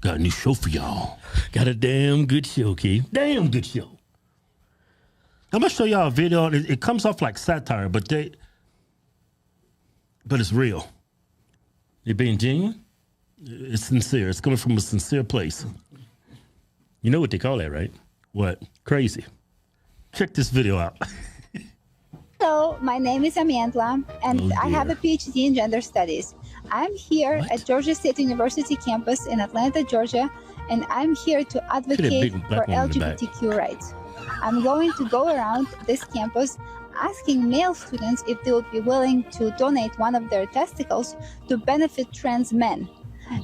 Got a new show for y'all. Got a damn good show, Keith. Damn good show. I'm gonna show y'all a video. It comes off like satire, but it's real. It being genuine. It's sincere. It's coming from a sincere place. You know what they call that, right? What? Crazy. Check this video out. Hello, my name is Amandla, and I have a PhD in gender studies. I'm here at Georgia State University campus in Atlanta, Georgia, and I'm here to advocate for LGBTQ rights. I'm going to go around this campus asking male students if they would be willing to donate one of their testicles to benefit trans men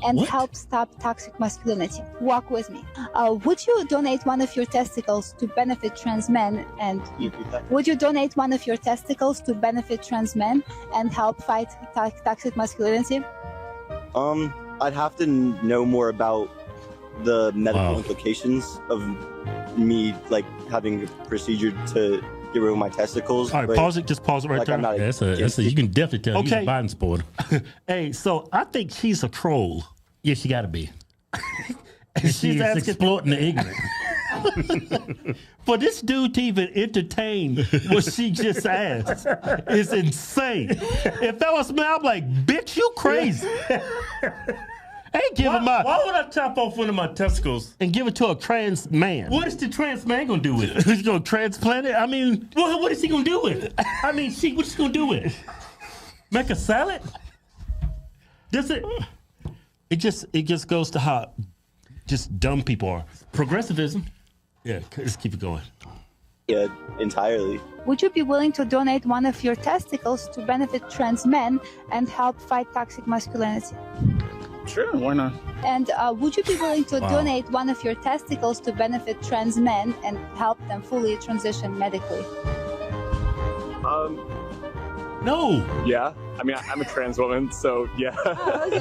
and help stop toxic masculinity. Walk with me. Would you donate one of your testicles to benefit trans men? And would you donate one of your testicles to benefit trans men and help fight toxic masculinity? I'd have to know more about the medical implications of me like having a procedure to get rid of my testicles. All right, pause it. Just pause it right there. That's a, you can definitely tell he's a Biden supporter. Hey, so I think she's a troll. Yeah, she got to be. She's exploiting the ignorant. For this dude to even entertain what she just asked is insane. If that was me, I'm like, bitch, you crazy. Why would I chop off one of my testicles and give it to a trans man? What is the trans man gonna do with it? He's gonna transplant it? I mean, what is he gonna do with it? I mean, what's he gonna do with it? Make a salad? Does it? It just goes to how just dumb people are. Progressivism. Yeah, let's keep it going. Yeah, entirely. Would you be willing to donate one of your testicles to benefit trans men and help fight toxic masculinity? Sure, why not? And would you be willing to donate one of your testicles to benefit trans men and help them fully transition medically? No. Yeah, I mean, I'm a trans woman, so yeah.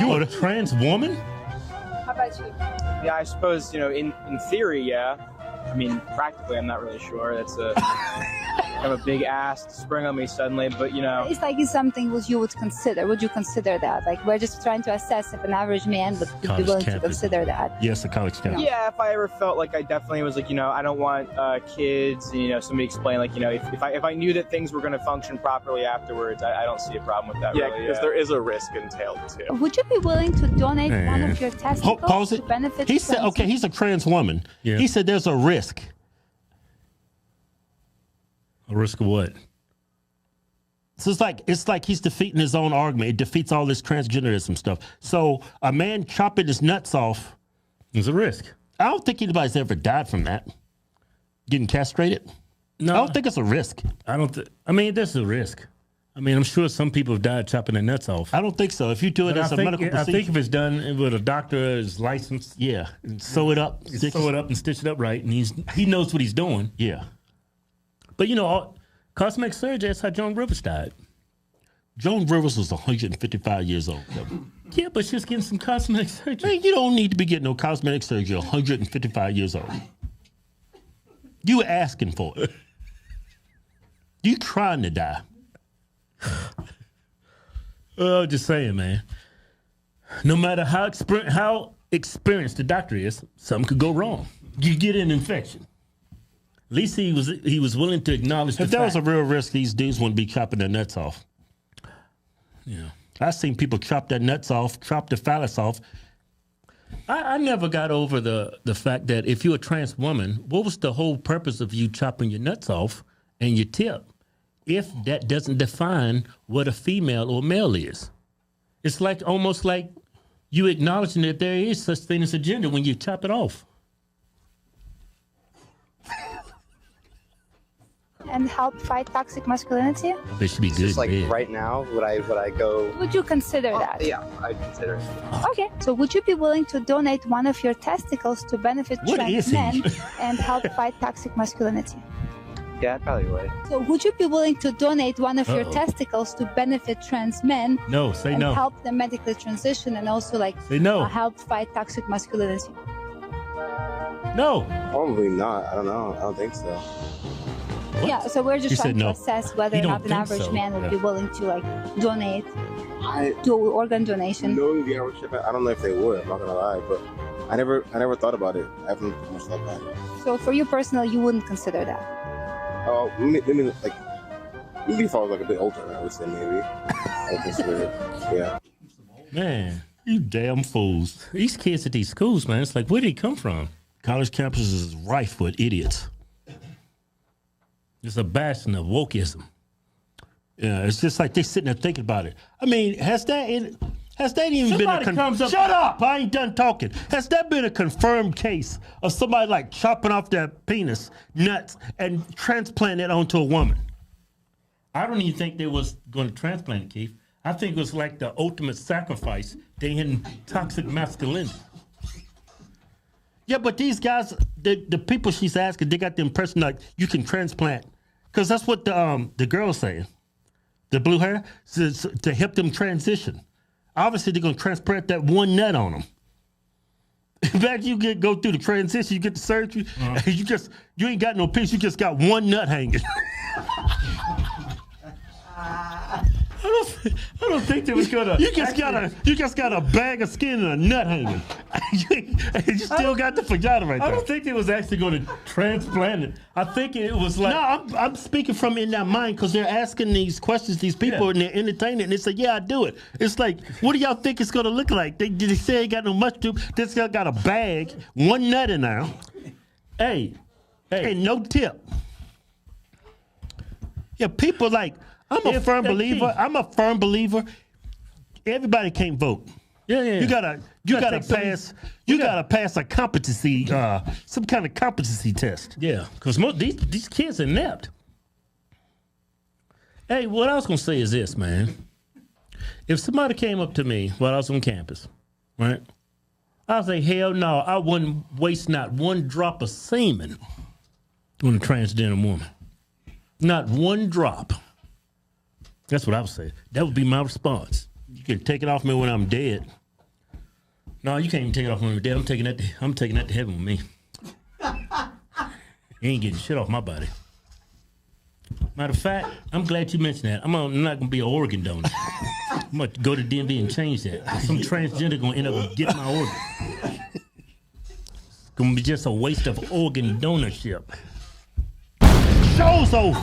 You are a trans woman? How about you? Yeah, I suppose, in theory, yeah. I mean, practically, I'm not really sure. That's kind of a big ask to spring on me suddenly, but It's like it's something which you would consider. Would you consider that? Like, we're just trying to assess if an average man would be willing to consider that. Yes, a college campus. Yeah, if I ever felt like I definitely was like, I don't want kids, and, somebody explain, like, if I knew that things were going to function properly afterwards, I don't see a problem with that, really. Because there is a risk entailed, too. Would you be willing to donate one of your testicles to benefit He said, okay, he's a trans woman. Yeah. He said there's a risk. A risk of what? So it's like he's defeating his own argument. It defeats all this transgenderism stuff. So a man chopping his nuts off is a risk. I don't think anybody's ever died from that. Getting castrated? No. I don't think it's a risk. I mean, there's a risk. I mean, I'm sure some people have died chopping their nuts off. I don't think so. If you do it as a medical procedure. I think if it's done with a doctor is licensed. Yeah. And sew it up. Sew it up and stitch it up right. And he knows what he's doing. Yeah. But, cosmetic surgery, that's how Joan Rivers died. Joan Rivers was 155 years old. Yeah, but she was getting some cosmetic surgery. Man, you don't need to be getting no cosmetic surgery 155 years old. You were asking for it. You trying to die. I'm just saying, man. No matter how experienced the doctor is, something could go wrong. You get an infection. At least he was willing to acknowledge the fact. If that was a real risk, these dudes wouldn't be chopping their nuts off. Yeah. I've seen people chop their nuts off, chop their phallus off. I never got over the fact that if you're a trans woman, what was the whole purpose of you chopping your nuts off and your tip if that doesn't define what a female or male is? It's almost like you acknowledging that there is such thing as a gender when you chop it off. And help fight toxic masculinity? They should be good. Just like right now, would I go? Would you consider that? Yeah, I'd consider it. Okay, so would you be willing to donate one of your testicles to benefit trans men and help fight toxic masculinity? Yeah, I probably would. So would you be willing to donate one of your testicles to benefit trans men? No, say and no. Help them medically transition and also say no. Help fight toxic masculinity? No. Probably not. I don't know. I don't think so. What? Yeah, so we're just trying to assess whether or not an average man would be willing to donate to organ donation? Knowing the average shipment, I don't know if they would. I'm not gonna lie, but I never thought about it. I haven't put much thought about it. So for you personally, you wouldn't consider that? Oh, maybe if I was like a bit older, I would say maybe. I would consider it. Yeah. Man, you damn fools. These kids at these schools, man, it's like, where did they come from? College campuses is rife with idiots. It's a bastion of wokeism. Yeah, it's just like they sitting there thinking about it. I mean, has that even been a shut up! I ain't done talking. Has that been a confirmed case of somebody like chopping off their penis nuts and transplanting it onto a woman? I don't even think they was going to transplant it, Keith. I think it was like the ultimate sacrifice. They in toxic masculinity. Yeah, but these guys, the people she's asking, they got the impression like you can transplant, because that's what the girl's saying. The blue hair to help them transition. Obviously, they're gonna transplant that one nut on them. Imagine you go through the transition, you get the surgery, and you ain't got no piece, you just got one nut hanging. I don't think they was gonna. You just got a bag of skin and a nut hanging. You still got the vagina right there. I don't think they was actually going to transplant it. I think it was like. No, I'm speaking from in their mind, because they're asking these questions, these people, and they're entertaining, and they say, "Yeah, I do it." It's like, what do y'all think it's going to look like? They say ain't got no much to. This guy got a bag, one nut in there. Hey, and no tip. Yeah, people like. I'm a firm believer. Everybody can't vote. Yeah. You gotta pass a competency, some kind of competency test. Yeah, because these kids are inept. Hey, what I was gonna say is this, man. If somebody came up to me while I was on campus, right? I'd say, hell no, I wouldn't waste not one drop of semen on a transgender woman. Not one drop. That's what I would say. That would be my response. You can take it off me when I'm dead. No, you can't even take it off when I'm dead. I'm taking that to heaven with me. You ain't getting shit off my body. Matter of fact, I'm glad you mentioned that. I'm not gonna be an organ donor. I'm gonna go to DMV and change that. Some transgender gonna end up getting my organ. It's gonna be just a waste of organ donorship. Show's over.